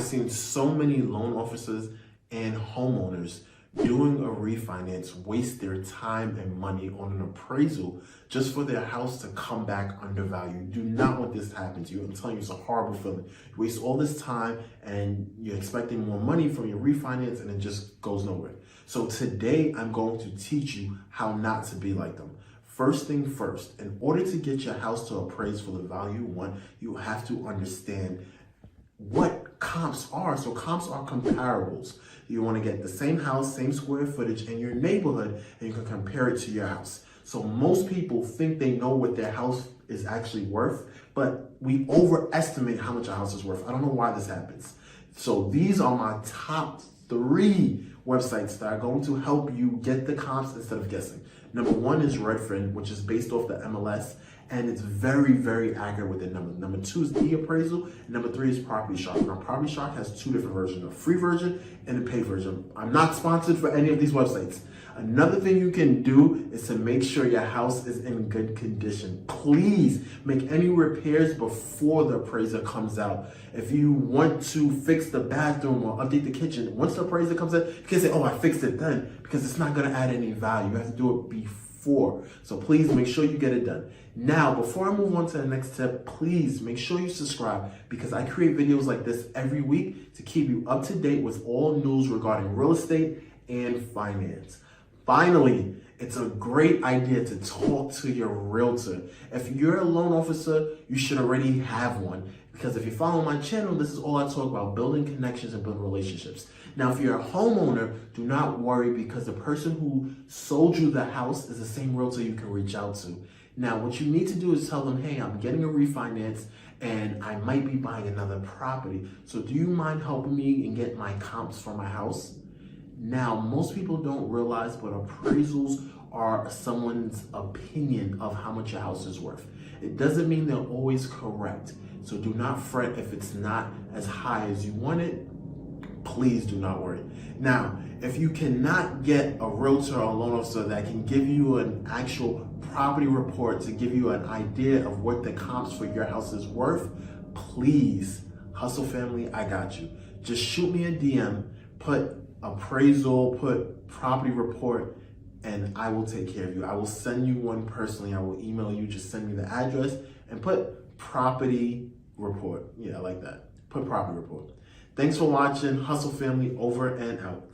seen so many loan officers and homeowners doing a refinance waste their time and money on an appraisal just for their house to come back undervalued. Do not want this to happen to you. I'm telling you, it's a horrible feeling. You waste all this time and you're expecting more money from your refinance and it just goes nowhere. So today I'm going to teach you how not to be like them. First thing first, in order to get your house to appraise for the value you want, you have to understand what comps are. So comps are comparables. You want to get the same house, same square footage in your neighborhood, and you can compare it to your house. So most people think they know what their house is actually worth, but we overestimate how much a house is worth. I don't know why this happens. So these are my top 3 websites that are going to help you get the comps instead of guessing. Number 1 is Redfin, which is based off the MLS, and it's very, very accurate with the numbers. Number 2 is eAppraisal, and number 3 is Property Shark. Now, Property Shark has 2 different versions, a free version and a paid version. I'm not sponsored for any of these websites. Another thing you can do is to make sure your house is in good condition. Please make any repairs before the appraiser comes out. If you want to fix the bathroom or update the kitchen, once the appraiser comes out, you can say, oh, I fixed it then, because it's not gonna add any value. You have to do it before. So please make sure you get it done. Now, before I move on to the next tip, please make sure you subscribe, because I create videos like this every week to keep you up to date with all news regarding real estate and finance. Finally, it's a great idea to talk to your realtor. If you're a loan officer, you should already have one, because if you follow my channel, this is all I talk about: building connections and building relationships. Now, if you're a homeowner, do not worry, because the person who sold you the house is the same realtor you can reach out to. Now, what you need to do is tell them, hey, I'm getting a refinance and I might be buying another property. So do you mind helping me and get my comps for my house? Now, most people don't realize, but appraisals are someone's opinion of how much your house is worth. It doesn't mean they're always correct. So do not fret if it's not as high as you want it. Please do not worry. Now, if you cannot get a realtor or loan officer that can give you an actual property report to give you an idea of what the comps for your house is worth, please, Hustle Family, I got you. Just shoot me a DM, put appraisal, put property report, and I will take care of you. I will send you one personally. I will email you. Just send me the address and put property report. Yeah, I like that. Put property report. Thanks for watching. Hustle Family, over and out.